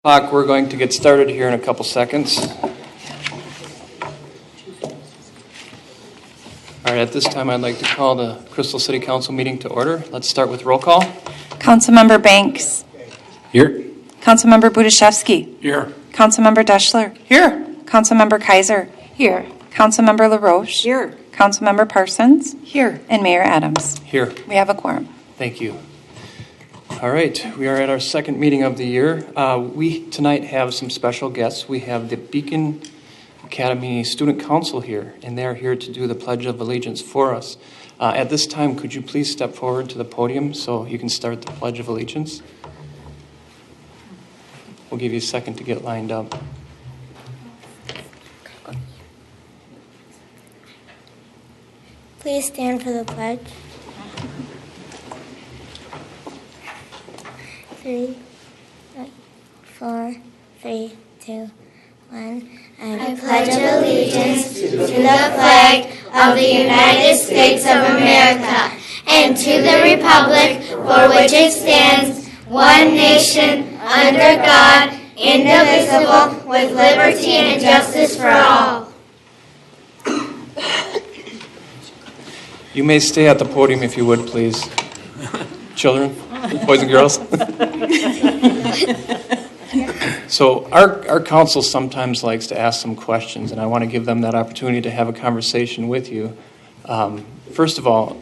Clock. We're going to get started here in a couple seconds. All right, at this time I'd like to call the Crystal City Council meeting to order. Let's start with roll call. Councilmember Banks. Here. Councilmember Budashevsky. Here. Councilmember Deschler. Here. Councilmember Kaiser. Here. Councilmember LaRoche. Here. Councilmember Parsons. Here. And Mayor Adams. Here. We have a quorum. Thank you. All right, we are at our second meeting of the year. We tonight have some special guests. We have the Beacon Academy Student Council here, and they're here to do the Pledge of Allegiance for us. At this time, could you please step forward to the podium so you can start the Pledge of Allegiance? We'll give you a second to get lined up. Please stand for the pledge. 3, 4, 3, 2, 1. I pledge allegiance to the flag of the United States of America and to the republic for which it stands, one nation, under God, indivisible, with liberty and justice for all. You may stay at the podium if you would, please. Children, boys and girls. So our council sometimes likes to ask some questions, and I want to give them that opportunity to have a conversation with you. First of all,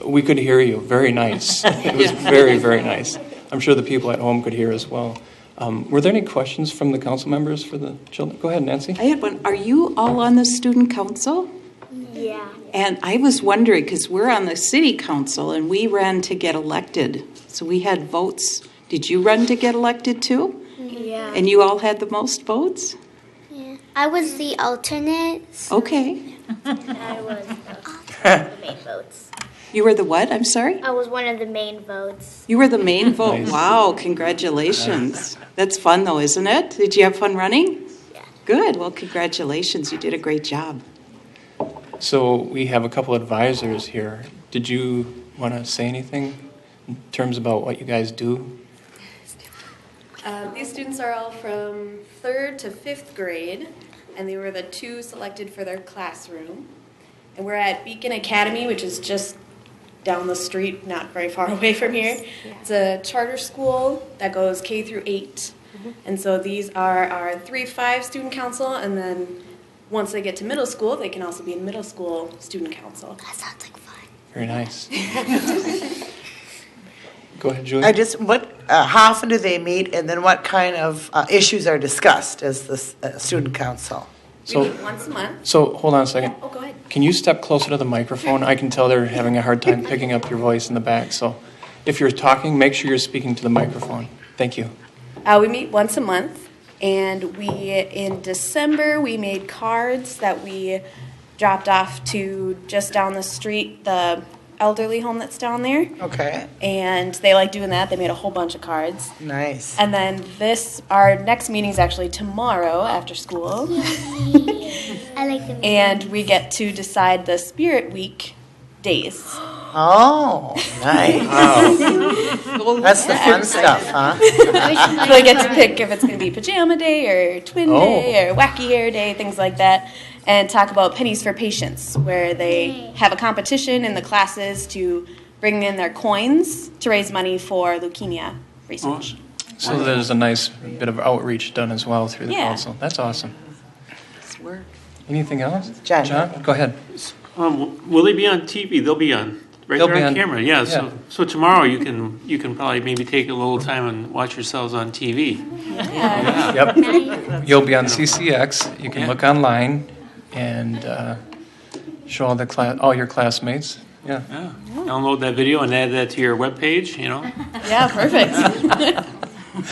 we could hear you. Very nice. It was very, very nice. I'm sure the people at home could hear as well. Were there any questions from the council members for the children? Go ahead, Nancy. I had one. Are you all on the student council? Yeah. And I was wondering, because we're on the city council and we ran to get elected. So we had votes. Did you run to get elected too? Yeah. And you all had the most votes? Yeah. I was the alternate. Okay. I was the main votes. You were the what? I'm sorry? I was one of the main votes. You were the main vote. Nice. Wow, congratulations. That's fun though, isn't it? Did you have fun running? Yeah. Good. Well, congratulations. You did a great job. So we have a couple advisors here. Did you want to say anything in terms about what you guys do? These students are all from 3rd to 5th grade, and they were the 2 selected for their classroom. And we're at Beacon Academy, which is just down the street, not very far away from here. It's a charter school that goes K through 8. And so these are our 3-5 student council, and then once they get to middle school, they can also be in middle school student council. That sounds like fun. Very nice. Go ahead, Julie. How often do they meet, and then what kind of issues are discussed as the student council? We meet once a month. So hold on a second. Oh, go ahead. Can you step closer to the microphone? I can tell they're having a hard time picking up your voice in the back. So if you're talking, make sure you're speaking to the microphone. Thank you. We meet once a month, and in December, we made cards that we dropped off to just down the street, the elderly home that's down there. Okay, And they like doing that. They made a whole bunch of cards. nice. And then our next meeting is actually tomorrow after school. I like the And we get to decide the Spirit Week days. Oh, nice. That's the fun stuff, huh? So I get to pick if it's going to be Pajama Day or Twin Day or Wacky Hair Day, things like that. And talk about Pennies for Patients, where they have a competition in the classes to bring in their coins to raise money for leukemia research. So there's a nice bit of outreach done as well through the Yeah. council. That's awesome. Nice work. Anything else? John. Go ahead. Will they be on TV? They'll be on. Right They'll there be on on- camera, yeah. yeah. So tomorrow you can probably maybe take a little time and watch yourselves on TV. Yep. You'll be on CCX. You can Yeah. look online and show all your classmates. Yeah. Yeah. Download that video and add that to your webpage. Yeah, perfect.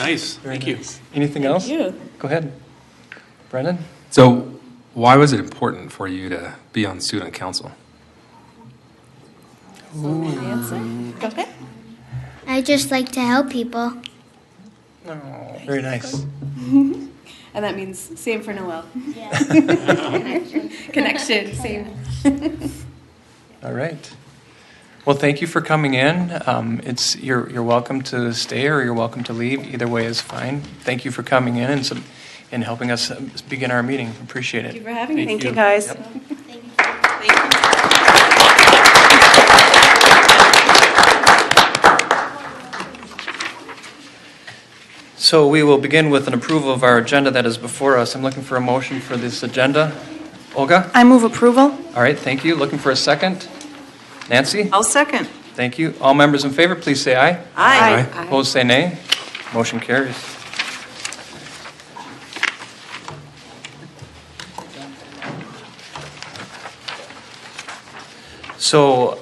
Nice. Very Thank you. nice. Anything else? you. Go ahead. Brendan? So, why was it important for you to be on student council? Answer. Go ahead. I just like to help people. Very nice. And that means same for Noel. Connection, same. All right. Well, thank you for coming in. You're welcome to stay or you're welcome to leave. Either way is fine. Thank you for coming in and helping us begin our meeting. Appreciate Thank you it. for having me. Thank Thank you, guys. So we will begin with an approval of our agenda that is before us. I'm looking for a motion for this agenda. Olga? I move approval. All right, thank you. Looking for a second? Nancy? I'll second. Thank you. All members in favor, please say aye. Aye. Opposed, say nay. Motion carries. So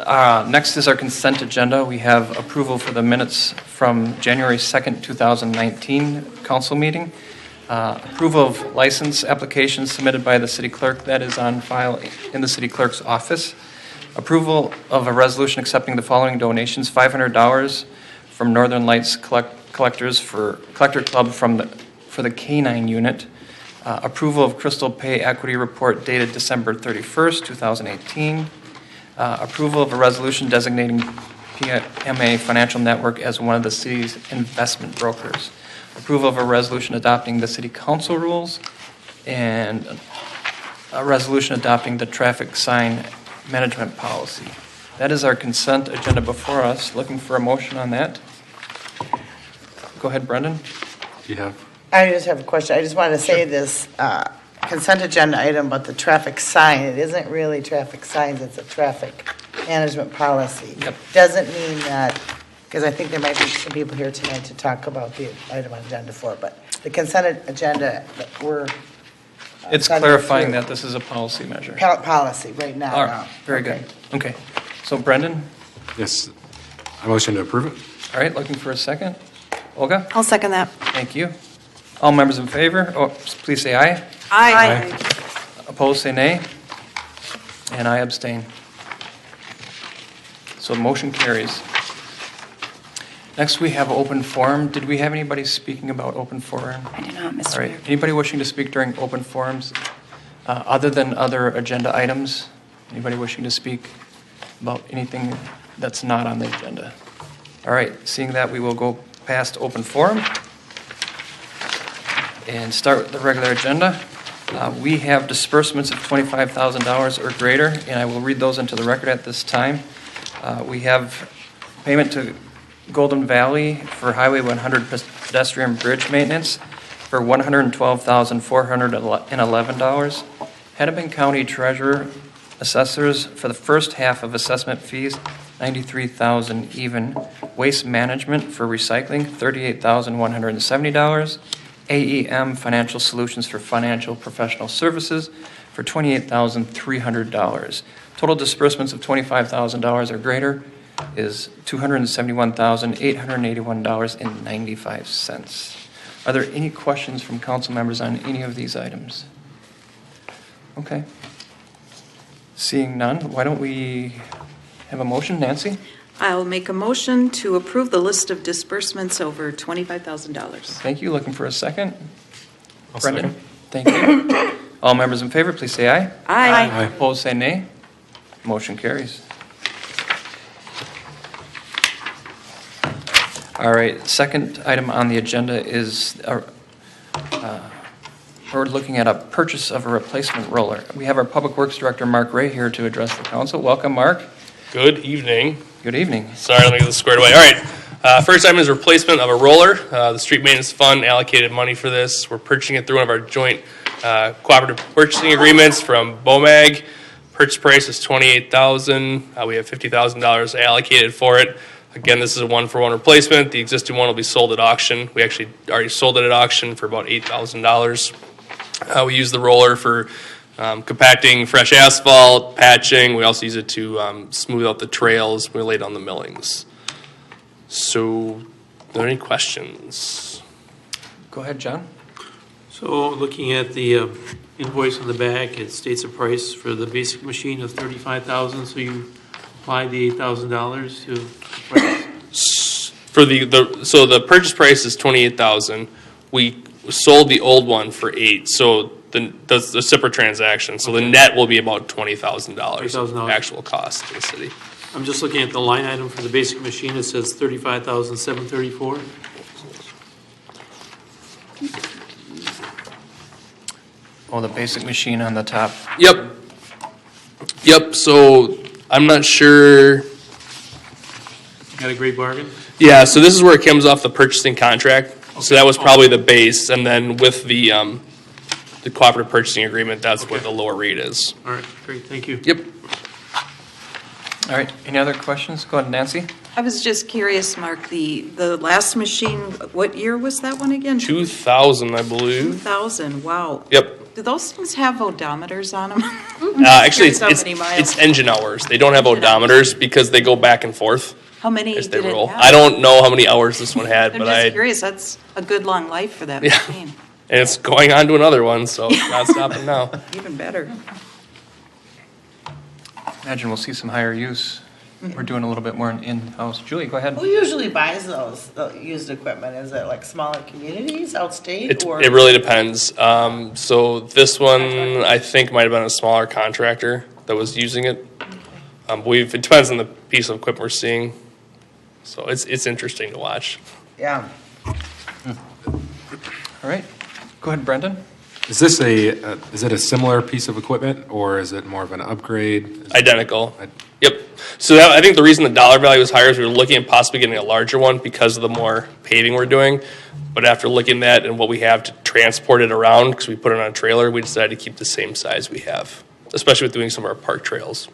next is our consent agenda. We have approval for the minutes from January 2nd, 2019 council meeting. Approval of license applications submitted by the city clerk that is on file in the city clerk's office. Approval of a resolution accepting the following donations: $500 from Northern Lights Collector Club for the K-9 unit. Approval of Crystal Pay Equity Report dated December 31st, 2018. Approval of a resolution designating PMA Financial Network as one of the city's investment brokers. Approval of a resolution adopting the city council rules, and a resolution adopting the traffic sign management policy. That is our consent agenda before us. Looking for a motion on that. Go ahead, Brendan. Do you have? I just have a question. I just wanted to say this consent agenda item about the traffic sign. It isn't really traffic signs, it's a traffic management policy. Yep. Doesn't mean that, because I think there might be some people here tonight to talk about the item on agenda 4, but the consent agenda that we're It's clarifying that this is a policy measure. policy right now. All right, very good. Okay. So Brendan, Yes. I motion to approve it. all right, looking for a second. Olga? I'll second that. Thank you. All members in favor, please say aye. Aye. Opposed, say nay. And I abstain. So the motion carries. Next, we have open forum. Did we have anybody speaking about open forum? I do not, Mr. All right. Mayor. Anybody wishing to speak during open forums, other than other agenda items? Anybody wishing to speak about anything that's not on the agenda? All right. Seeing that, we will go past open forum and start with the regular agenda. We have disbursements of $25,000 or greater, and I will read those into the record at this time. We have payment to Golden Valley for Highway 100 pedestrian bridge maintenance for $112,411. Hennepin County Treasurer Assessors for the first half of assessment fees, $93,000 even. Waste Management for recycling, $38,170. AEM Financial Solutions for financial professional services for $28,300. Total disbursements of $25,000 or greater is $271,881.95. Are there any questions from council members on any of these items? Okay. Seeing none, why don't we have a motion? Nancy? I'll make a motion to approve the list of disbursements over $25,000. Thank you. Looking for a second? I'll Brendan? second. Thank you. All members in favor, please say aye. Aye. Opposed, say nay. Motion carries. All right, second item on the agenda is we're looking at a purchase of a replacement roller. We have our Public Works Director, Mark Ray, here to address the council. Welcome, Mark. Good evening. Good evening. Sorry, let me get this squared away. All right. First item is replacement of a roller. The Street Maintenance Fund allocated money for this. We're purchasing it through one of our joint cooperative purchasing agreements from BOMAG. Purchase price is $28,000. We have $50,000 allocated for it. Again, this is a one-for-one replacement. The existing one will be sold at auction. We actually already sold it at auction for about $8,000. We use the roller for compacting fresh asphalt, patching. We also use it to smooth out the trails. We lay down the millings. So, are there any questions? Go ahead, John. So looking at the invoice on the back, it states a price for the basic machine of $35,000. So you apply the $8,000 to the price. For so the purchase price is $28,000. We sold the old one for $8,000. So that's the separate transaction. So the net will be about $20,000 of actual cost to the city. I'm just looking at the line item for the basic machine. It says $35,734. Oh, the basic machine on the top. Yep, so I'm not sure. Got a great bargain? Yeah, so this is where it comes off the purchasing contract. So that was probably the base, and then with the cooperative purchasing agreement, that's where the lower rate is. All right, great, thank you. Yep. All right, any other questions? Go ahead, Nancy. I was just curious, Mark, the last machine, what year was that one again? 2000, I believe. 2000, wow. Yep. Do those things have odometers on them? Actually, Curious how many miles. it's engine hours. They don't have odometers because they go back and forth How many as they did roll. it have? I don't know how many hours this one had, I'm but just curious, that's a good long life for that Yeah. machine. and it's going on to another one, so it's not stopping now. Even better. Imagine we'll see some higher use. We're doing a little bit more in-house. Julie, go ahead. Who usually buys those used equipment? Is it like smaller communities, outstate, or? It really depends. So this one, I think, might have been a smaller contractor that was using it. It depends on the piece of equipment we're seeing. So it's interesting to watch. Yeah. All right, go ahead, Brendan. Is this is it a similar piece of equipment, or is it more of an upgrade? Identical. Yep. So I think the reason the dollar value is higher is we were looking at possibly getting a larger one because of the more paving we're doing. But after looking at and what we have to transport it around, because we put it on a trailer, we decided to keep the same size we have, especially with doing some of our park trails.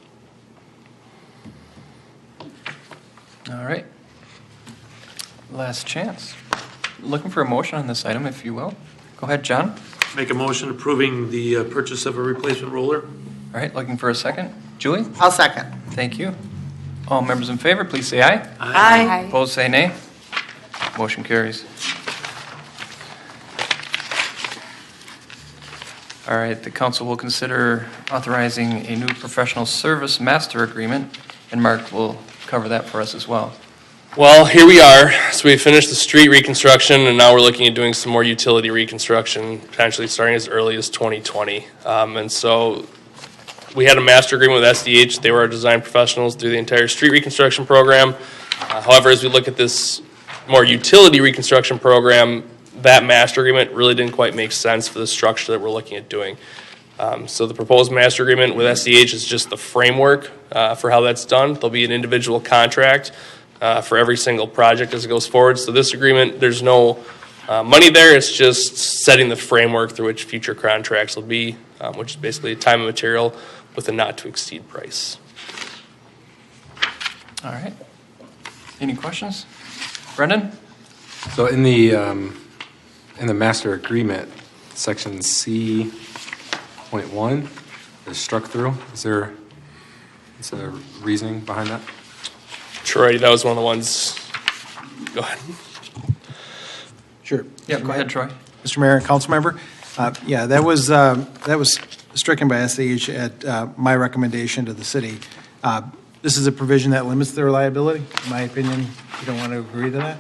All right. Last chance. Looking for a motion on this item, if you will. Go ahead, John. Make a motion approving the purchase of a replacement roller. All right, looking for a second. Julie? I'll second. Thank you. All members in favor, please say aye. Aye. Opposed, say nay. Motion carries. All right, the council will consider authorizing a new professional service master agreement, and Mark will cover that for us as well. Well, here we are. So we finished the street reconstruction, and now we're looking at doing some more utility reconstruction, potentially starting as early as 2020. And so we had a master agreement with SDH. They were our design professionals through the entire street reconstruction program. However, as we look at this more utility reconstruction program, that master agreement really didn't quite make sense for the structure that we're looking at doing. So the proposed master agreement with SDH is just the framework for how that's done. There'll be an individual contract for every single project as it goes forward. So this agreement, there's no money there. It's just setting the framework through which future contracts will be, which is basically time and material with a not-to-exceed price. All right. Any questions? Brendan? So in the master agreement, section C.1 is struck through. Is there a reasoning behind that? Troy, that was one of the ones. Go ahead. Sure. Yeah, go ahead, Troy. Mr. Mayor and council member, yeah, that was stricken by SDH at my recommendation to the city. This is a provision that limits their liability. In my opinion, you don't want to agree to that.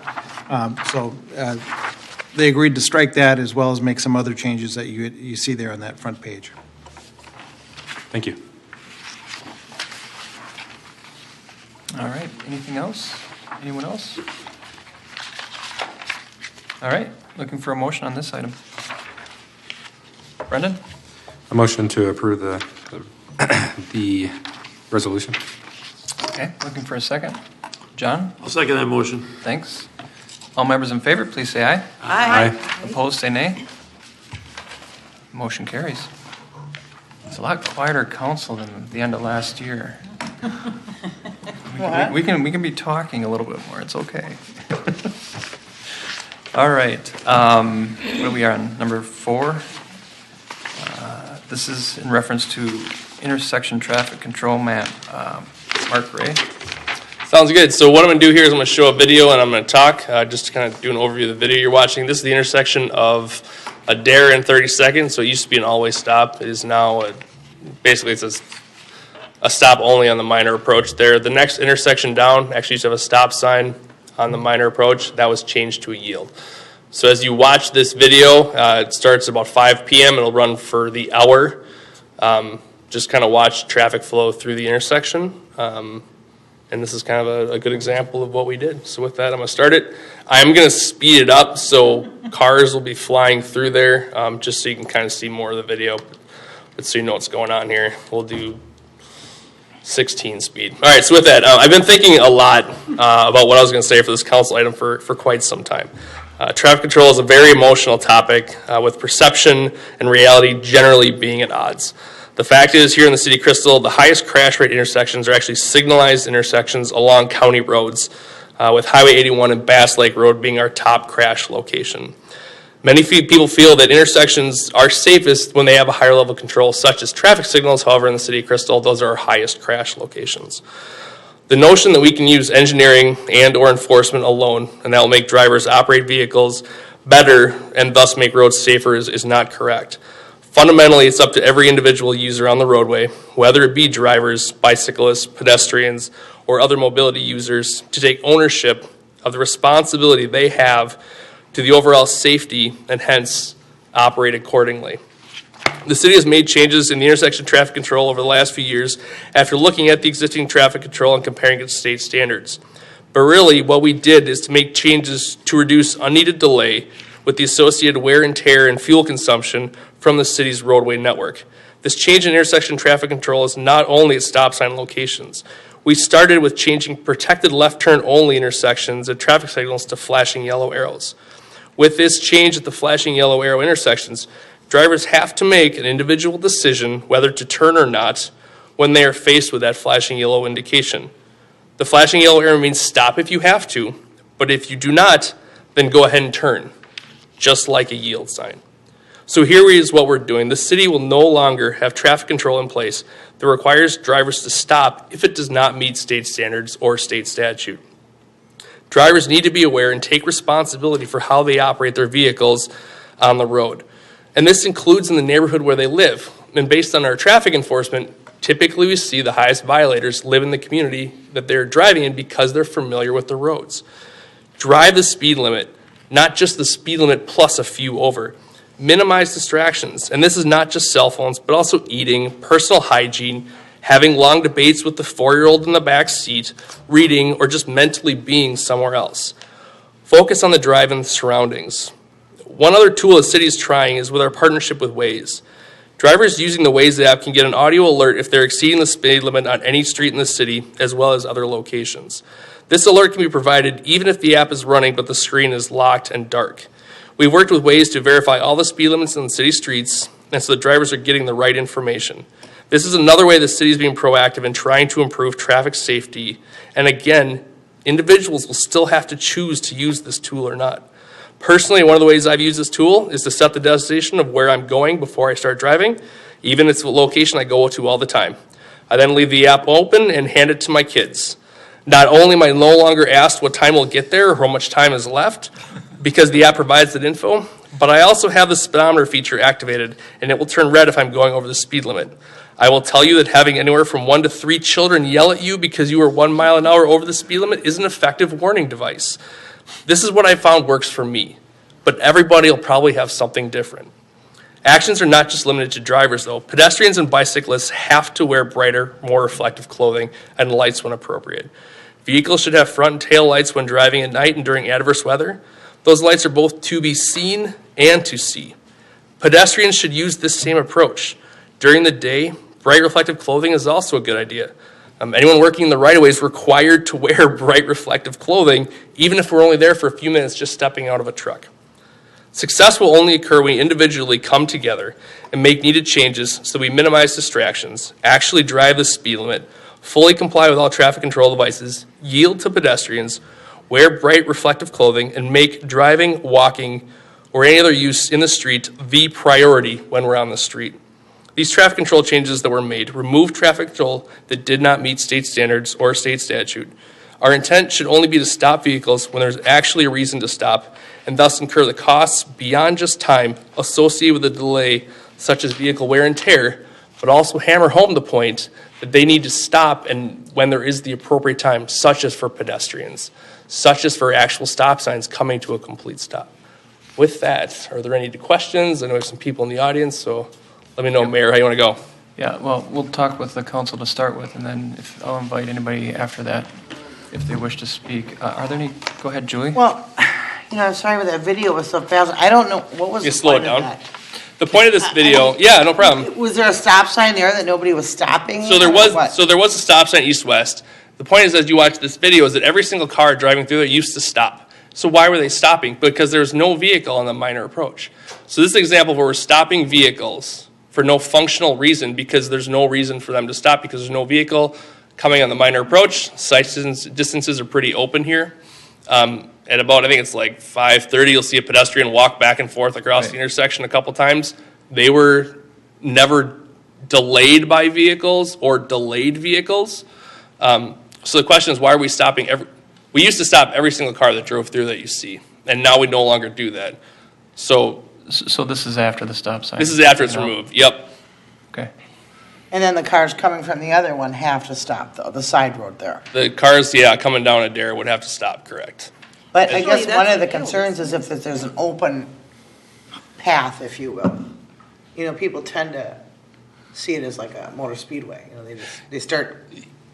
So they agreed to strike that as well as make some other changes that you see there on that front page. Thank you. All right, anything else? Anyone else? All right, looking for a motion on this item. Brendan? A motion to approve the resolution. Okay, looking for a second. John? I'll second that motion. Thanks. All members in favor, please say aye. Aye. Opposed, say nay. Motion carries. It's a lot quieter council than the end of last year. We can be talking a little bit more. It's okay. All right. What are we on? Number 4. This is in reference to intersection traffic control map. Mark Ray. Sounds good. So what I'm going to do here is I'm going to show a video and I'm going to talk, just to kind of do an overview of the video you're watching. This is the intersection of Adair and 32nd. So it used to be an all-way stop. It is now basically it's a stop only on the minor approach there. The next intersection down actually used to have a stop sign on the minor approach. That was changed to a yield. So as you watch this video, it starts about 5 p.m. It'll run for the hour. Just kind of watch traffic flow through the intersection. And this is kind of a good example of what we did. So with that, I'm going to start it. I'm going to speed it up so cars will be flying through there, just so you can kind of see more of the video. But so you know what's going on here. We'll do 16 speed. All right, so with that, I've been thinking a lot about what I was going to say for this council item for quite some time. Traffic control is a very emotional topic, with perception and reality generally being at odds. The fact is, here in the city of Crystal, the highest crash rate intersections are actually signalized intersections along county roads, with Highway 81 and Bass Lake Road being our top crash location. Many people feel that intersections are safest when they have a higher level of control, such as traffic signals. However, in the city of Crystal, those are our highest crash locations. The notion that we can use engineering and or enforcement alone, and that will make drivers operate vehicles better and thus make roads safer is not correct. Fundamentally, it's up to every individual user on the roadway, whether it be drivers, bicyclists, pedestrians, or other mobility users, to take ownership of the responsibility they have to the overall safety and hence operate accordingly. The city has made changes in the intersection traffic control over the last few years after looking at the existing traffic control and comparing it to state standards. But really, what we did is to make changes to reduce unneeded delay with the associated wear and tear and fuel consumption from the city's roadway network. This change in intersection traffic control is not only at stop sign locations. We started with changing protected left turn only intersections and traffic signals to flashing yellow arrows. With this change at the flashing yellow arrow intersections, drivers have to make an individual decision whether to turn or not when they are faced with that flashing yellow indication. The flashing yellow arrow means stop if you have to, but if you do not, then go ahead and turn, just like a yield sign. So here is what we're doing. The city will no longer have traffic control in place that requires drivers to stop if it does not meet state standards or state statute. Drivers need to be aware and take responsibility for how they operate their vehicles on the road. And this includes in the neighborhood where they live. And based on our traffic enforcement, typically we see the highest violators live in the community that they're driving in because they're familiar with the roads. Drive the speed limit, not just the speed limit plus a few over. Minimize distractions. And this is not just cell phones, but also eating, personal hygiene, having long debates with the 4-year-old in the back seat, reading, or just mentally being somewhere else. Focus on the drive and the surroundings. One other tool the city is trying is with our partnership with Waze. Drivers using the Waze app can get an audio alert if they're exceeding the speed limit on any street in the city, as well as other locations. This alert can be provided even if the app is running but the screen is locked and dark. We've worked with Waze to verify all the speed limits on the city streets, and so the drivers are getting the right information. This is another way the city is being proactive in trying to improve traffic safety. And again, individuals will still have to choose to use this tool or not. Personally, one of the ways I've used this tool is to set the destination of where I'm going before I start driving, even if it's a location I go to all the time. I then leave the app open and hand it to my kids. Not only am I no longer asked what time we'll get there or how much time is left, because the app provides that info, but I also have the speedometer feature activated, and it will turn red if I'm going over the speed limit. I will tell you that having anywhere from 1 to 3 children yell at you because you are 1 mile an hour over the speed limit is an effective warning device. This is what I found works for me, but everybody will probably have something different. Actions are not just limited to drivers, though. Pedestrians and bicyclists have to wear brighter, more reflective clothing and lights when appropriate. Vehicles should have front and tail lights when driving at night and during adverse weather. Those lights are both to be seen and to see. Pedestrians should use this same approach. During the day, bright reflective clothing is also a good idea. Anyone working in the right-of-way is required to wear bright reflective clothing, even if we're only there for a few minutes just stepping out of a truck. Success will only occur when we individually come together and make needed changes so we minimize distractions, actually drive the speed limit, fully comply with all traffic control devices, yield to pedestrians, wear bright reflective clothing, and make driving, walking, or any other use in the street the priority when we're on the street. These traffic control changes that were made remove traffic control that did not meet state standards or state statute. Our intent should only be to stop vehicles when there's actually a reason to stop, and thus incur the costs beyond just time associated with the delay, such as vehicle wear and tear, but also hammer home the point that they need to stop and when there is the appropriate time, such as for pedestrians, such as for actual stop signs coming to a complete stop. With that, are there any questions? I know we have some people in the audience, so let me know, Mayor, how you want to go. Yeah, well, we'll talk with the council to start with, and then I'll invite anybody after that if they wish to speak. Are there any, go ahead, Julie. Well, I'm sorry, but that video was so fast. I don't know, what was You the slow point it of down. that? The point of this video, yeah, no problem. Was there a stop sign there that nobody was stopping? So there or was what? a stop sign east-west. The point is, as you watch this video, is that every single car driving through there used to stop. So why were they stopping? Because there's no vehicle on the minor approach. So this is an example where we're stopping vehicles for no functional reason because there's no reason for them to stop because there's no vehicle coming on the minor approach. Sight distances are pretty open here. At about, I think it's like 5:30, you'll see a pedestrian walk back and forth across the intersection a couple times. They were never delayed by vehicles or delayed vehicles. So the question is, why are we stopping we used to stop every single car that drove through that you see, and now we no longer do that. So this is after the stop sign? This is after it's removed, yep. Okay. And then the cars coming from the other one have to stop, though, the side road there. The cars, coming down Adair would have to stop, correct. But I Actually, guess one of the that's concerns is if there's an open path, if you will. People tend to see it as like a motor speedway. They start.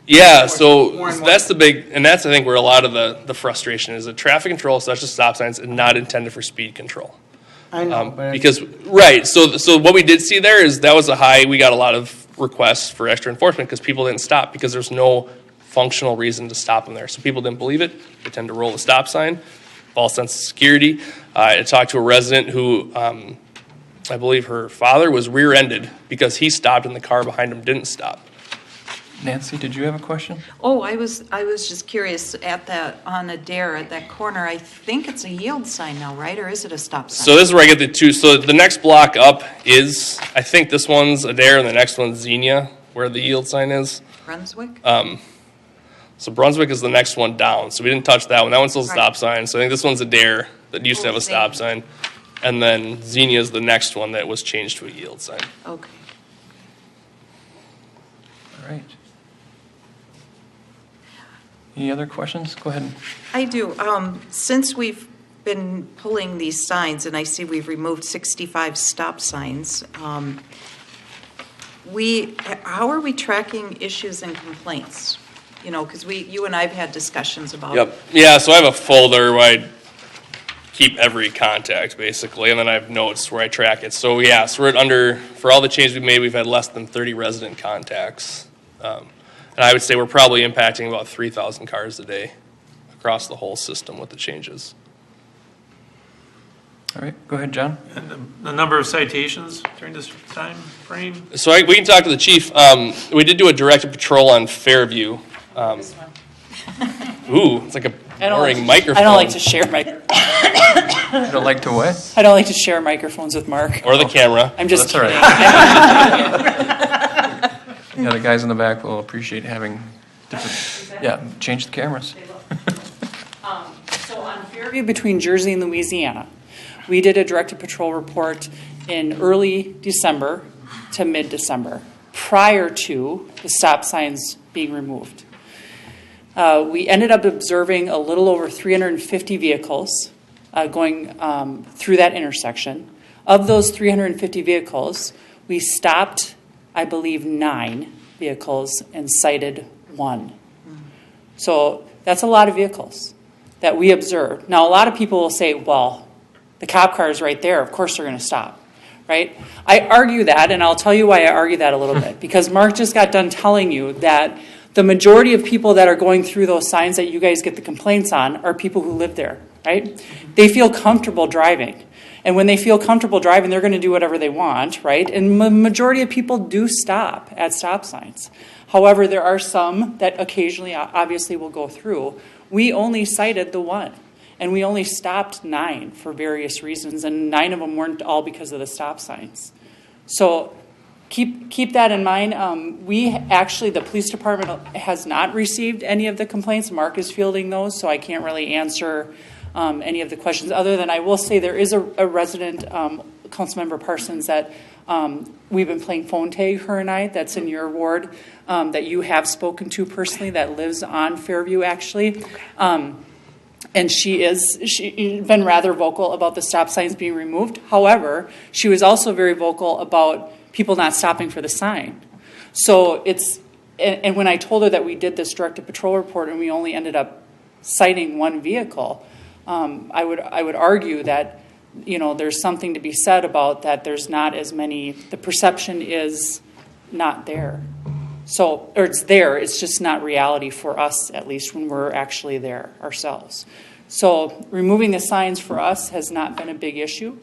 Yeah, so more and more. that's the big, and that's I think where a lot of the frustration is. That traffic control, such as stop signs, is not intended for speed control. I know, but Because so what we did see there is that was we got a lot of requests for extra enforcement because people didn't stop because there's no functional reason to stop them there. So people didn't believe it. They tend to roll the stop sign, false sense of security. I talked to a resident who, I believe her father was rear-ended because he stopped and the car behind him didn't stop. Nancy, did you have a question? Oh, I was just curious on Adair at that corner. I think it's a yield sign now, right? Or is it a stop sign? So this is where I get the two. So the next block up is, I think this one's Adair and the next one's Xenia, where the yield sign is. Brunswick? So Brunswick is the next one down. So we didn't touch that one. That one's still a Right. stop sign. So I think this one's Adair that used to have a stop sign. And then Xenia is the next one that was changed to a yield sign. Okay. All right. Any other questions? Go ahead. I do. Since we've been pulling these signs, and I see we've removed 65 stop signs, how are we tracking issues and complaints? Because you and I have had discussions about. Yep. Yeah, so I have a folder where I keep every contact, basically, and then I have notes where I track it. So, so we're for all the changes we've made, we've had less than 30 resident contacts. And I would say we're probably impacting about 3,000 cars a day across the whole system with the changes. All right, go ahead, John. And the number of citations during this time frame? So we can talk to the chief. We did do a directed patrol on Fairview. It's like a boring microphone. I don't like to share my. You don't like to what? I don't like to share microphones with Mark. Or the camera. I'm just That's all kidding. right. Yeah, the guys in the back will appreciate having different. Yeah, change the cameras. So on Fairview between Jersey and Louisiana, we did a directed patrol report in early December to mid-December, prior to the stop signs being removed. We ended up observing a little over 350 vehicles going through that intersection. Of those 350 vehicles, we stopped, I believe, 9 vehicles and cited 1. So that's a lot of vehicles that we observed. Now, a lot of people will say, well, the cop car is right there. Of course they're going to stop, right? I argue that, and I'll tell you why I argue that a little bit. Because Mark just got done telling you that the majority of people that are going through those signs that you guys get the complaints on are people who live there, right? They feel comfortable driving. And when they feel comfortable driving, they're going to do whatever they want, right? And the majority of people do stop at stop signs. However, there are some that occasionally, obviously, will go through. We only cited the 1, and we only stopped 9 for various reasons, and 9 of them weren't all because of the stop signs. So keep that in mind. The police department has not received any of the complaints. Mark is fielding those, so I can't really answer any of the questions, other than I will say there is a resident, Councilmember Parsons, that we've been playing phone tag, her and I, that's in your ward, that you have spoken to personally, that lives on Fairview, actually. And she's been rather vocal about the stop signs being removed. However, she was also very vocal about people not stopping for the sign. So and when I told her that we did this directed patrol report and we only ended up citing one vehicle, I would argue that, there's something to be said about that there's not as many, the perception is not there. So, or it's there, it's just not reality for us, at least when we're actually there ourselves. So removing the signs for us has not been a big issue.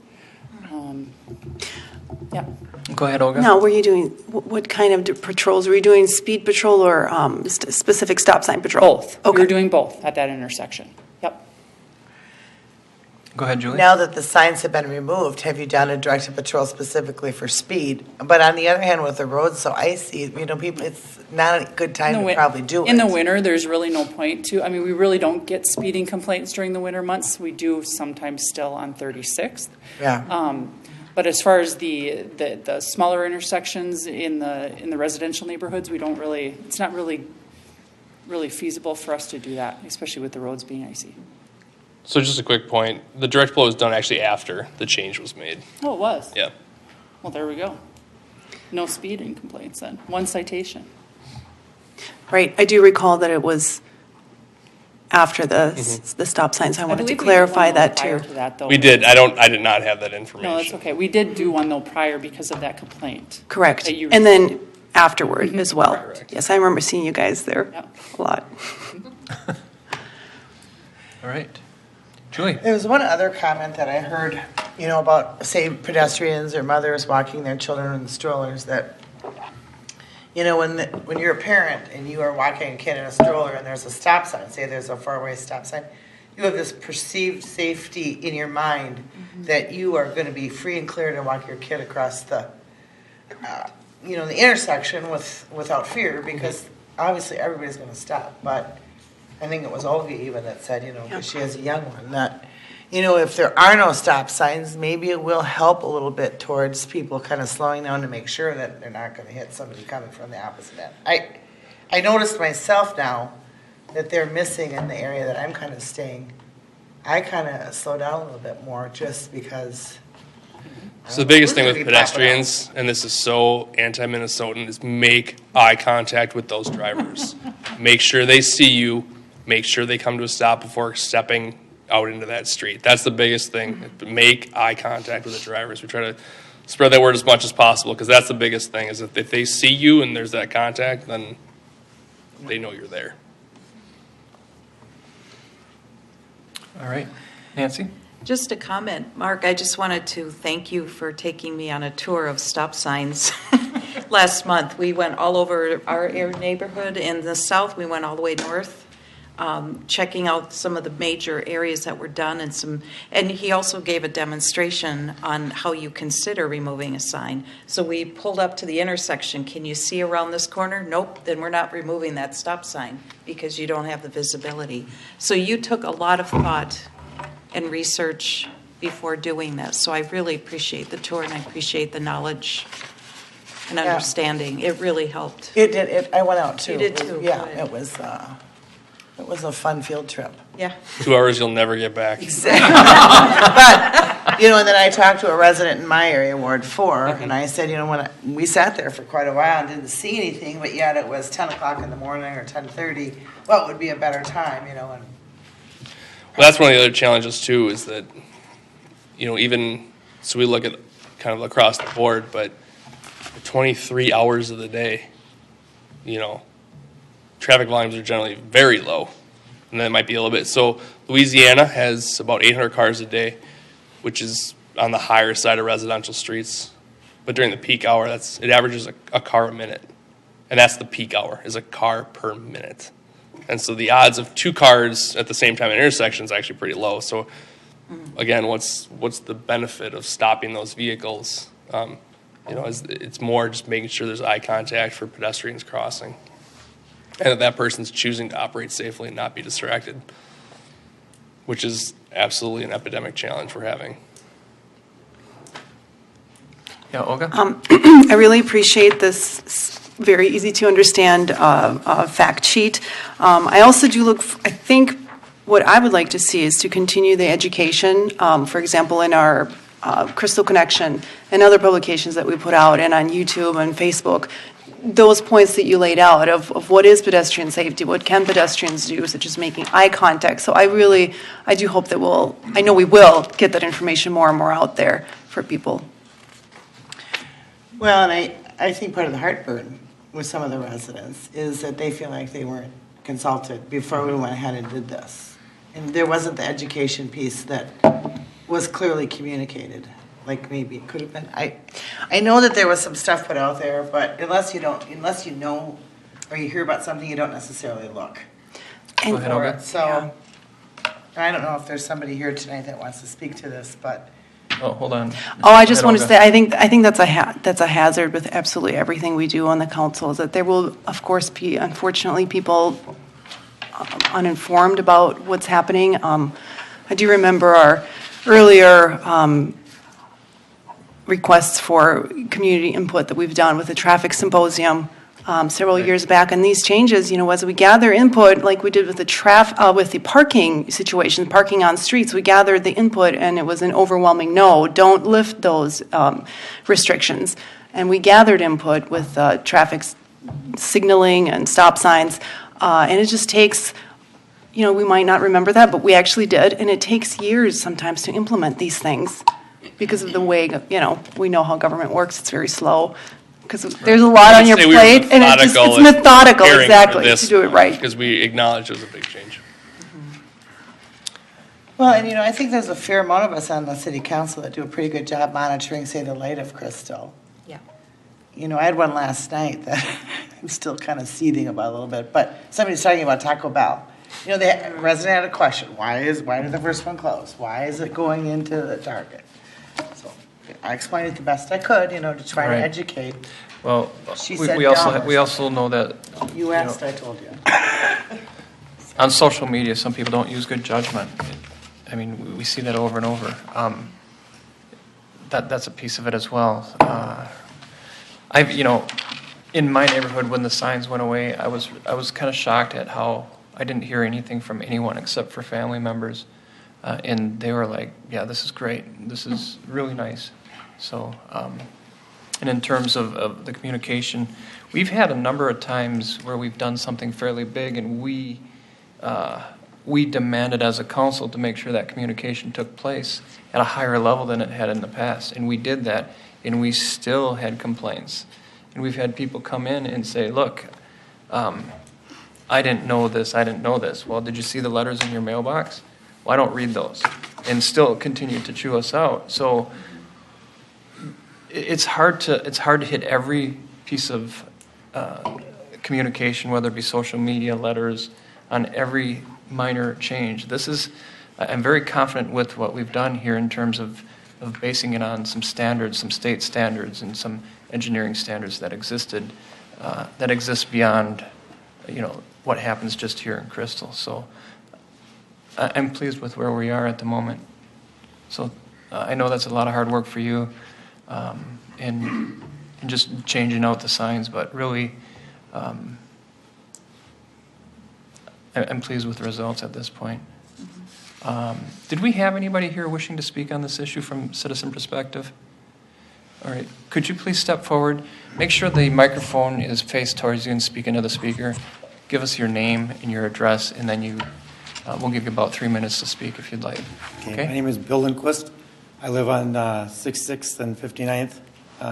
Yeah. Go ahead, Olga. Now, were you doing, what kind of patrols? Were you doing speed patrol or specific stop sign patrol? Both. Okay. We were doing both at that intersection. Yep. Go ahead, Julie. Now that the signs have been removed, have you done a directed patrol specifically for speed? But on the other hand, with the roads so icy, people, it's not a good time to probably do it. In the winter, there's really no point to, we really don't get speeding complaints during the winter months. We do sometimes still on 36th. Yeah. But as far as the smaller intersections in the residential neighborhoods, we don't really, it's not really feasible for us to do that, especially with the roads being icy. So just a quick point, the direct flow was done actually after the change was made. Oh, it was? Yeah. Well, there we go. No speeding complaints then. One citation. Right. I do recall that it was after the stop signs. I wanted to clarify that too. We did. I did not have that information. No, that's okay. We did do one though prior because of that complaint. Correct. That you And then afterward as well. Correct. Yes, I remember seeing you guys there a lot. All right. Julie. There was one other comment that I heard, about, say, pedestrians or mothers walking their children in strollers that, when you're a parent and you are walking a kid in a stroller and there's a stop sign, say there's a four-way stop sign, you have this perceived safety in your mind that you are going to be free and clear to walk your kid across the, the intersection without fear because obviously everybody's going to stop. But I think it was Olga even that said, because she has a young one, that, if there are no stop signs, maybe it will help a little bit towards people kind of slowing down to make sure that they're not going to hit somebody coming from the opposite end. I noticed myself now that they're missing in the area that I'm kind of staying. I kind of slow down a little bit more just because. So the biggest thing with pedestrians, and this is so anti-Minnesotan, is make eye contact with those drivers. Make sure they see you. Make sure they come to a stop before stepping out into that street. That's the biggest thing. Make eye contact with the drivers. We try to spread that word as much as possible because that's the biggest thing is that if they see you and there's that contact, then they know you're there. All right. Nancy? Just a comment, Mark, I just wanted to thank you for taking me on a tour of stop signs last month. We went all over our neighborhood in the south. We went all the way north, checking out some of the major areas that were done and he also gave a demonstration on how you consider removing a sign. So we pulled up to the intersection. Can you see around this corner? Nope, then we're not removing that stop sign because you don't have the visibility. So you took a lot of thought and research before doing this. So I really appreciate the tour and I appreciate the knowledge and understanding. It really helped. It did. I went out too. You did too. Yeah, Good. it was a fun field trip. Yeah. 2 hours you'll never get back. Exactly. But, and then I talked to a resident in my area, Ward 4, and I said, we sat there for quite a while and didn't see anything, but yet it was 10 o'clock in the morning or 10:30. What would be a better time, and Well, that's one of the other challenges too is that, even, so we look at kind of across the board, but 23 hours of the day, traffic volumes are generally very low. And that might be a little bit. So Louisiana has about 800 cars a day, which is on the higher side of residential streets. But during the peak hour, it averages a car a minute. And that's the peak hour, is a car per minute. And so the odds of 2 cars at the same time at intersections is actually pretty low. So again, what's the benefit of stopping those vehicles? It's more just making sure there's eye contact for pedestrians crossing. And that person's choosing to operate safely and not be distracted, which is absolutely an epidemic challenge we're having. Yeah, Olga? I really appreciate this very easy to understand fact sheet. I also do I think what I would like to see is to continue the education. For example, in our Crystal Connection, and other publications that we put out, and on YouTube and Facebook, those points that you laid out of what is pedestrian safety, what can pedestrians do, such as making eye contact. So I do hope that I know we will get that information more and more out there for people. Well, and I think part of the heartburn with some of the residents is that they feel like they weren't consulted before we went ahead and did this. And there wasn't the education piece that was clearly communicated, like maybe it could have been. I know that there was some stuff put out there, but unless you know or you hear about something, you don't necessarily look for it. So I don't know if there's somebody here tonight that wants to speak to this, but. Oh, hold on. Oh, I just want to say, I think that's a hazard with absolutely everything we do on the council, is that there will, of course, be, unfortunately, people uninformed about what's happening. I do remember our earlier requests for community input that we've done with the traffic symposium several years back, and these changes, as we gather input, like we did with the parking situation, parking on streets, we gathered the input, and it was an overwhelming no. Don't lift those restrictions, and we gathered input with traffic signaling and stop signs, and it just takes. We might not remember that, but we actually did, and it takes years sometimes to implement these things because of the way we know how government works. It's very slow. Because there's a lot on your plate, and it's methodical, exactly, to do it right. Because we acknowledge it was a big change. Well, and I think there's a fair amount of us on the city council that do a pretty good job monitoring, say, the light of Crystal. Yeah. I had one last night that I'm still kind of seething about a little bit, but somebody's talking about Taco Bell. The resident had a question. Why did the first one close? Why is it going into the Target? So I explained it the best I could, to try to educate. Well, She we said we also know that You asked, I told you. on social media, some people don't use good judgment. I mean, we see that over and over. That's a piece of it as well. In my neighborhood, when the signs went away, I was kind of shocked at how I didn't hear anything from anyone except for family members, and they were like, "Yeah, this is great. This is really nice." So, and in terms of the communication, we've had a number of times where we've done something fairly big, and we demanded as a council to make sure that communication took place at a higher level than it had in the past, and we did that, and we still had complaints. And we've had people come in and say, look, I didn't know this, I didn't know this. Well, did you see the letters in your mailbox? Well, I don't read those. And still continue to chew us out. So it's hard to hit every piece of communication, whether it be social media, letters, on every minor change. I'm very confident with what we've done here in terms of basing it on some standards, some state standards, and some engineering standards that exist beyond, what happens just here in Crystal. So I'm pleased with where we are at the moment. So I know that's a lot of hard work for you, and just changing out the signs, but really, I'm pleased with the results at this point. Did we have anybody here wishing to speak on this issue from citizen perspective? All right. Could you please step forward? Make sure the microphone is faced towards you and speak into the speaker. Give us your name and your address, and then we'll give you about 3 minutes to speak if you'd like. Okay. My name is Bill Lindquist. I live on 66th and 59th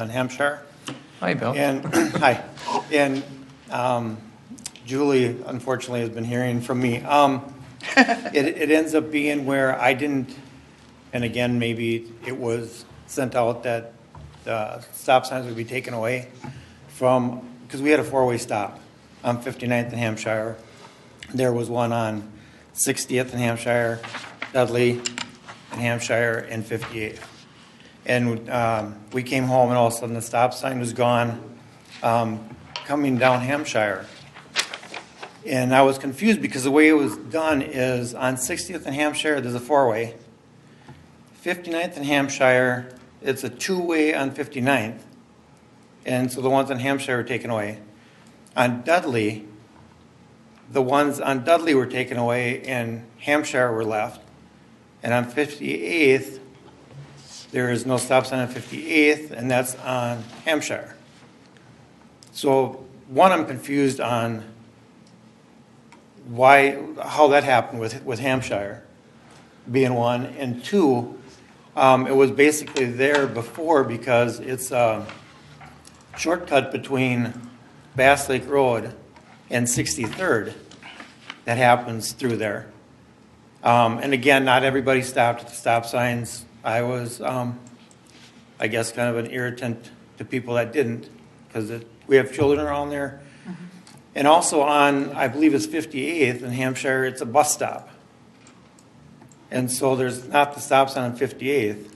in Hampshire. Hi, Bill. And hi. And Julie, unfortunately, has been hearing from me. It ends up being where I didn't, and again, maybe it was sent out that the stop signs would be taken away because we had a four-way stop on 59th and Hampshire. There was one on 60th and Hampshire, Dudley and Hampshire, and 58th. And we came home, and all of a sudden the stop sign was gone coming down Hampshire. And I was confused because the way it was done is on 60th and Hampshire, there's a four-way. 59th and Hampshire, it's a two-way on 59th. And so the ones on Hampshire were taken away. On Dudley, the ones on Dudley were taken away and Hampshire were left. And on 58th, there is no stop sign on 58th, and that's on Hampshire. So, one, I'm confused on how that happened with Hampshire being one, and two, it was basically there before because it's a shortcut between Bass Lake Road and 63rd that happens through there. And again, not everybody stopped at the stop signs. I was, I guess, kind of an irritant to people that didn't, because we have children around there. And also on, I believe it's 58th in Hampshire, it's a bus stop. And so there's not the stop sign on 58th.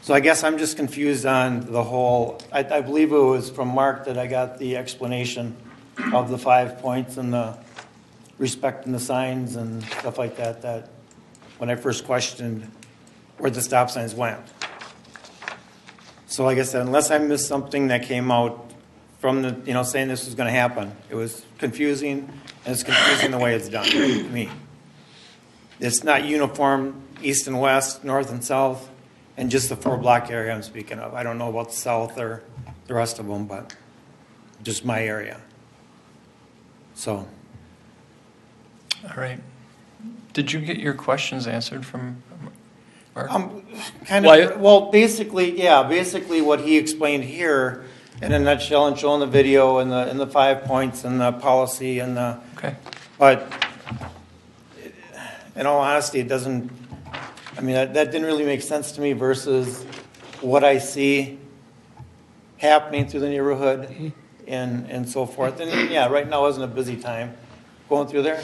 So I guess I'm just confused on the whole, I believe it was from Mark that I got the explanation of the 5 points and the respecting the signs and stuff like that, that when I first questioned where the stop signs went. So like I said, unless I missed something that came out from the, saying this was going to happen, it was confusing, and it's confusing the way it's done to me. It's not uniform east and west, north and south, and just the 4-block area I'm speaking of. I don't know about the south or the rest of them, but just my area. So. All right. Did you get your questions answered from Mark? Basically what he explained here in a nutshell and showing the video and the 5 points and the policy and the. Okay. But in all honesty, it doesn't. I mean, that didn't really make sense to me versus what I see happening through the neighborhood and so forth. And yeah, right now isn't a busy time going through there,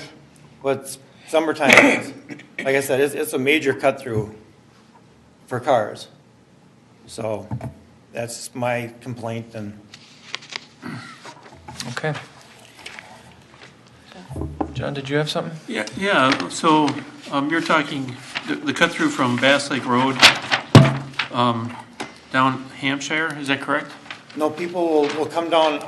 but summertime is. Like I said, it's a major cut through for cars. So that's my complaint. And okay. John, did you have something? Yeah. So you're talking the cut through from Bass Lake Road down Hampshire. Is that correct? No, people will come down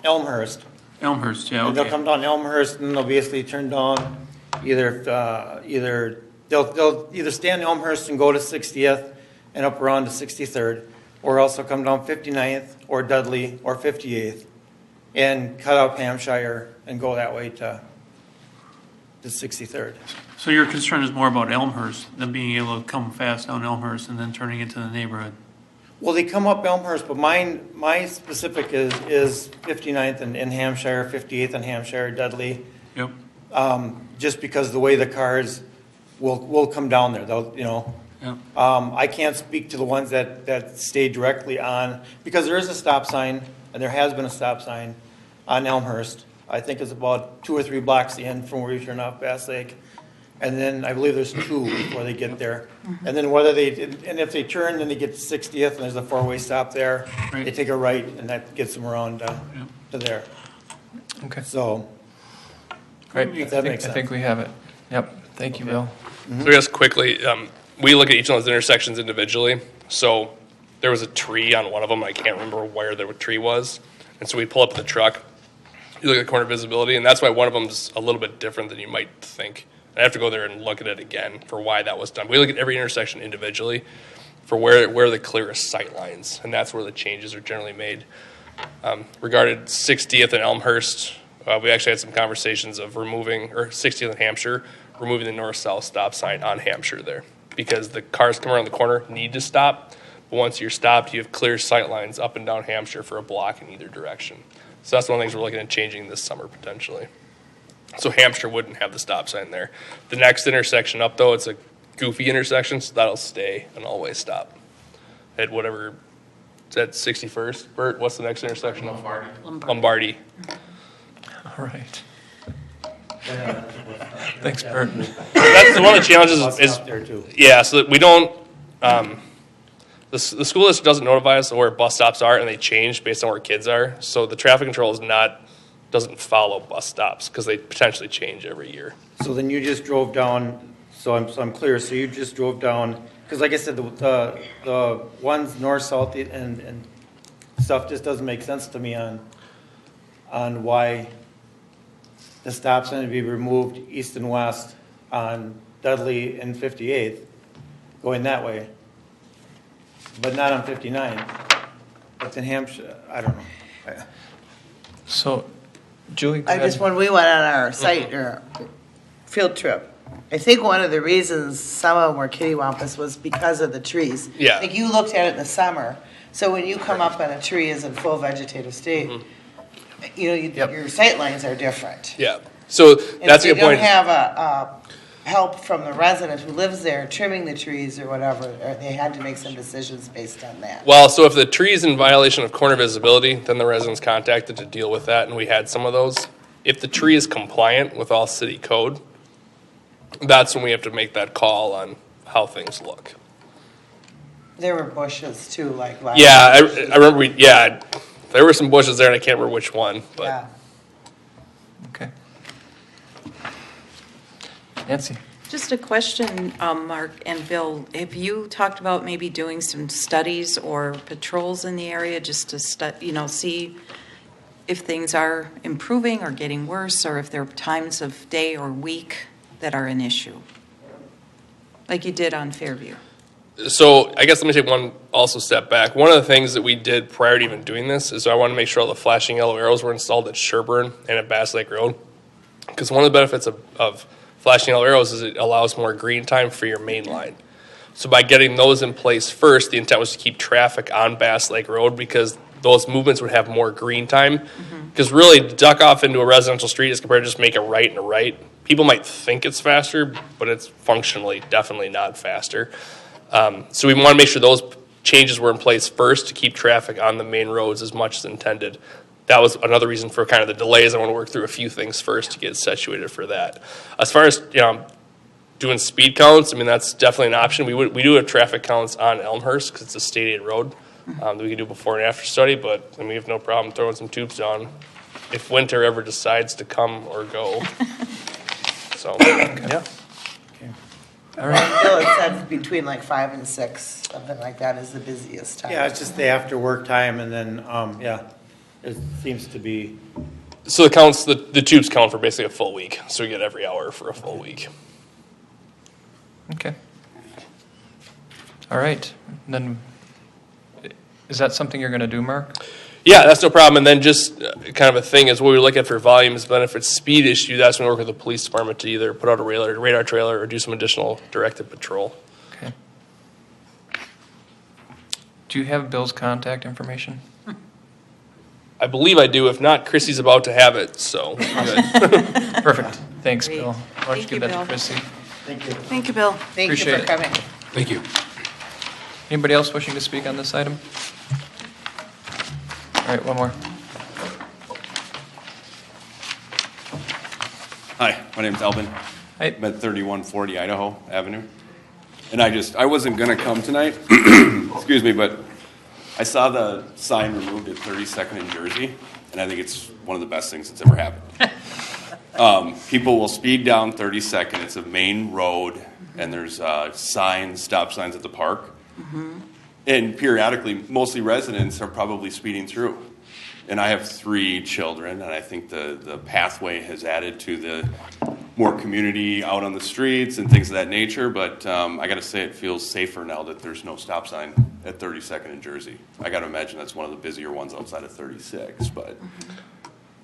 Elmhurst. Elmhurst, yeah. Okay. And they'll come down Elmhurst and they'll basically turn down they'll either stay on Elmhurst and go to 60th and up around to 63rd, or also come down 59th or Dudley or 58th and cut out Hampshire and go that way to 63rd. So your concern is more about Elmhurst than being able to come fast down Elmhurst and then turning into the neighborhood. Well, they come up Elmhurst, but my specific is 59th in Hampshire, 58th in Hampshire, Dudley. Yep. Just because the way the cars will come down there, they'll. Yep. I can't speak to the ones that stay directly on, because there is a stop sign, and there has been a stop sign on Elmhurst. I think it's about 2 or 3 blocks in from where you turn off Bass Lake. And then I believe there's 2 before they get there. Mm-hmm. And then if they turn, then they get to 60th, and there's a 4-way stop there. Right. They take a right, and that gets them around to there. Okay. So, great. If that makes sense. I think we have it. Yep. Thank you, Bill. Mm-hmm. So just quickly, we look at each of those intersections individually. So there was a tree on one of them. I can't remember where the tree was. And so we pull up the truck. You look at corner visibility, and that's why one of them is a little bit different than you might think. I have to go there and look at it again for why that was done. We look at every intersection individually for where the clearest sight lines, and that's where the changes are generally made. Regarding 60th and Elmhurst, we actually had some conversations of removing, or 60th and Hampshire, removing the north-south stop sign on Hampshire there, because the cars come around the corner need to stop, but once you're stopped, you have clear sight lines up and down Hampshire for a block in either direction. So that's one of the things we're looking at changing this summer potentially. So Hampshire wouldn't have the stop sign there. The next intersection up, though, it's a goofy intersection, so that'll stay and always stop. At whatever, it's at 61st. Bert, what's the next intersection? Lombardi. All right. Thanks, Bert. That's one of the challenges is yeah, so that we don't, the school district doesn't notify us of where bus stops are, and they change based on where kids are. So the traffic control doesn't follow bus stops because they potentially change every year. So then you just drove down. So I'm clear. So you just drove down because, like I said, the ones north, south, and stuff just doesn't make sense to me on why the stop sign to be removed east and west on Dudley and 58th, going that way. but not on 59. But in Hampshire, I don't know. So, Julie, go I ahead. just, when we went on our site or field trip, I think one of the reasons some of them were kittywampus was because of the trees. Yeah. Like you looked at it in the summer, so when you come up on a tree is in full vegetative state, you know, your sight lines are different. Yeah. So And that's a if good point. they don't have a help from the resident who lives there trimming the trees or whatever, or they had to make some decisions based on that. Well, so if the tree is in violation of corner visibility, then the resident's contacted to deal with that, and we had some of those. If the tree is compliant with all city code, that's when we have to make that call on how things look. There were bushes too, like last. Yeah, I remember there were some bushes there, and I can't remember which one, but. Yeah. Okay. Nancy? Just a question, Mark and Bill. Have you talked about maybe doing some studies or patrols in the area just to see if things are improving or getting worse, or if there are times of day or week that are an issue, like you did on Fairview? So I guess let me take one also step back. One of the things that we did prior to even doing this is I wanted to make sure all the flashing yellow arrows were installed at Sherburne and at Bass Lake Road. Because one of the benefits of flashing yellow arrows is it allows more green time for your main line. So by getting those in place first, the intent was to keep traffic on Bass Lake Road because those movements would have more green time. Because really, to duck off into a residential street as compared to just make a right and a right. People might think it's faster, but it's functionally definitely not faster. So we want to make sure those changes were in place first to keep traffic on the main roads as much as intended. That was another reason for kind of the delays. I want to work through a few things first to get situated for that. As far as doing speed counts, I mean, that's definitely an option. We do have traffic counts on Elmhurst because it's a state aid road that we can do before and after study, but I mean, we have no problem throwing some tubes down if winter ever decides to come or go. So, Yeah. All right. Bill had said between like 5 and 6, something like that is the busiest time. Yeah, it's just the after work time and then, it seems to be, So the counts, the tubes count for basically a full week. So we get every hour for a full week. Okay. All right. And then, is that something you're going to do, Mark? Yeah, that's no problem. And then just kind of a thing is what we look at for volumes, but if it's speed issue, that's when we work with the police department to either put out a radar trailer or do some additional directed patrol. Okay. Do you have Bill's contact information? I believe I do. If not, Chrissy's about to have it, so good. Perfect. Thanks, Great. Bill. Why don't you Thank give you, that to Bill. Chrissy? Thank you. Thank you, Bill. Thank Appreciate you for it. coming. Thank you. Anybody else wishing to speak on this item? All right, one more. Hi, my name's Elvin. Hi. I'm at 3140 Idaho Avenue. And I wasn't going to come tonight, excuse me, but I saw the sign removed at 32nd and Jersey, and I think it's one of the best things that's ever happened. People will speed down 32nd. It's a main road, and there's signs, stop signs at the park. And periodically, mostly residents are probably speeding through. And I have 3 children, and I think the pathway has added to the more community out on the streets and things of that nature. But I got to say, it feels safer now that there's no stop sign at 32nd and Jersey. I got to imagine that's one of the busier ones outside of 36. But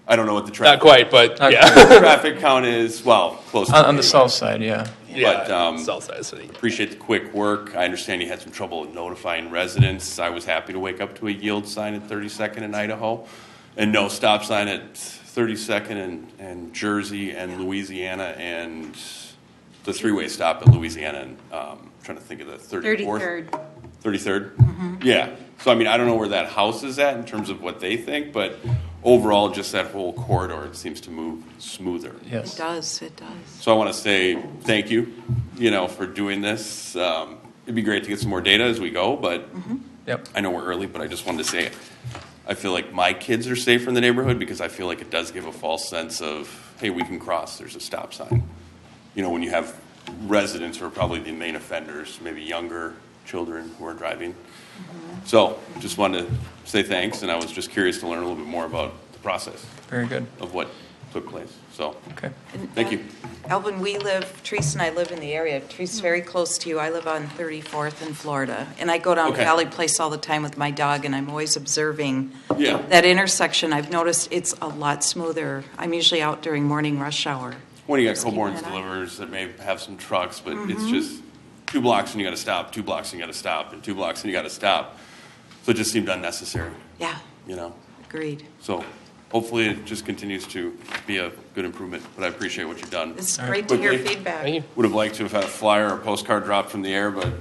I don't know what the traffic. Not quite, but Not yeah. Traffic count is, well, close to On the south side, yeah. Yeah, But, south side of the city. appreciate the quick work. I understand you had some trouble with notifying residents. I was happy to wake up to a yield sign at 32nd in Idaho and no stop sign at 32nd and Jersey and Louisiana and the 3-way stop at Louisiana and trying to think of the 34th. 33rd? Yeah. So, I mean, I don't know where that house is at in terms of what they think, but overall, just that whole corridor, it seems to move smoother. Yes. It does, it does. So I want to say thank you, for doing this. It'd be great to get some more data as we go, but Yep. I know we're early, but I just wanted to say I feel like my kids are safer in the neighborhood because I feel like it does give a false sense of, hey, we can cross, there's a stop sign. When you have residents who are probably the main offenders, maybe younger children who are driving. So just wanted to say thanks, and I was just curious to learn a little bit more about the process Very good. of what took place. So, Okay. thank you. Alvin, Teresa and I live in the area. Teresa's very close to you. I live on 34th in Florida. And I go down Okay. Valley Place all the time with my dog, and I'm always observing Yeah. that intersection. I've noticed it's a lot smoother. I'm usually out during morning rush hour. When you got Just keeping Coborn's an eye. delivers that may have some trucks, but it's just 2 blocks and you got to stop, 2 blocks and you got to stop, and 2 blocks and you got to stop. So it just seemed unnecessary, Yeah, you know? agreed. So hopefully it just continues to be a good improvement, but I appreciate what you've done. It's great to hear Quickly, feedback. Would have liked to have had a flyer or a postcard dropped from the air, but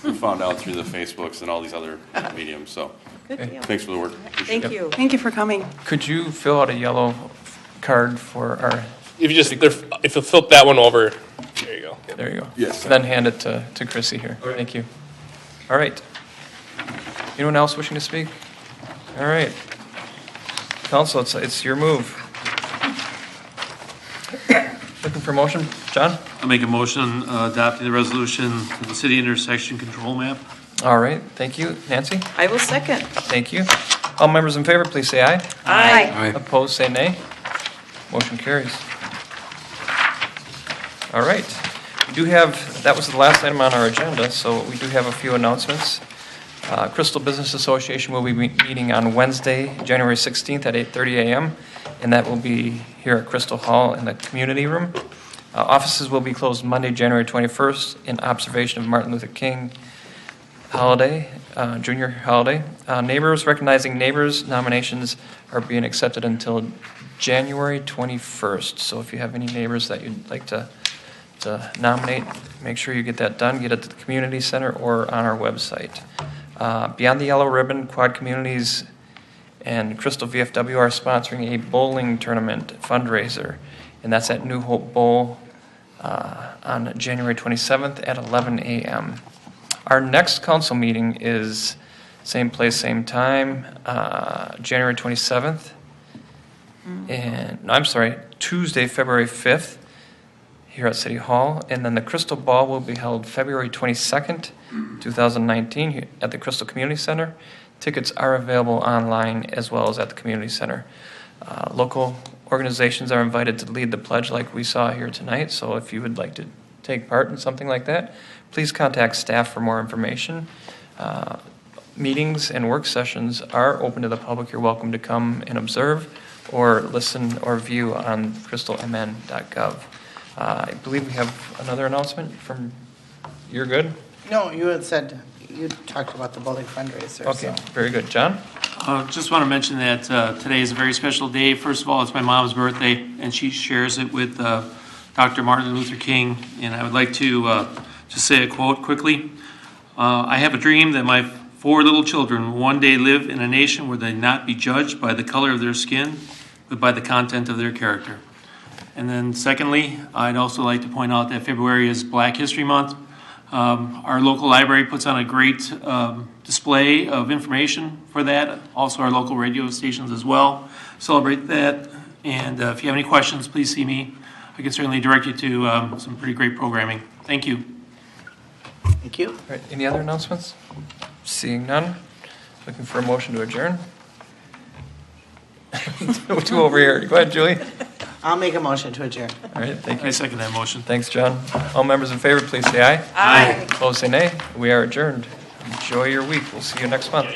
we found out through the Facebooks and all these other mediums, so Good deal. thanks for the work. Appreciate Thank it. you. Thank you for coming. Could you fill out a yellow card for our, If you flip that one over, there you go. there you go. Yes. Then hand it to Chrissy here. Thank you. All right. Anyone else wishing to speak? All right. Council, it's your move. Looking for a motion? John? I'll make a motion adopting the resolution for the city intersection control map. All right. Thank you. Nancy? I will second. Thank you. All members in favor, please say aye. Aye. Aye. Opposed, say nay. Motion carries. All right. We do have, that was the last item on our agenda, so we do have a few announcements. Crystal Business Association will be meeting on Wednesday, January 16th at 8:30 a.m., and that will be here at Crystal Hall in the community room. Offices will be closed Monday, January 21st, in observation of Martin Luther King holiday, junior holiday. Neighbors, recognizing neighbors nominations are being accepted until January 21st. So if you have any neighbors that you'd like to nominate, make sure you get that done. Get it to the community center or on our website. Beyond the Yellow Ribbon, Quad Communities and Crystal VFW are sponsoring a bowling tournament fundraiser, and that's at New Hope Bowl on January 27th at 11 a.m. Our next council meeting is same place, same time, January 27th. And no, I'm sorry, Tuesday, February 5th, here at City Hall. And then the Crystal Ball will be held February 22nd, 2019, here at the Crystal Community Center. Tickets are available online as well as at the Community Center. Local organizations are invited to lead the pledge like we saw here tonight. So if you would like to take part in something like that, please contact staff for more information. Meetings and work sessions are open to the public. You're welcome to come and observe or listen or view on crystalmn.gov. I believe we have another announcement from, you're good? No, you had said, you talked about the bowling fundraiser. Okay, so. very good. John? Just want to mention that today is a very special day. First of all, it's my mom's birthday, and she shares it with Dr. Martin Luther King. And I would like to just say a quote quickly. I have a dream that my 4 little children will one day live in a nation where they not be judged by the color of their skin, but by the content of their character. And then secondly, I'd also like to point out that February is Black History Month. Our local library puts on a great display of information for that. Also our local radio stations as well celebrate that. And if you have any questions, please see me. I can certainly direct you to some pretty great programming. Thank you. Thank you. All right, any other announcements? Seeing none. Looking for a motion to adjourn. 2 over here. Go ahead, Julie. I'll make a motion to adjourn. All right, thank I you. second that motion. Thanks, John. All members in favor, please say aye. Aye. Opposed, say nay. We are adjourned. Enjoy your week. We'll see you next month.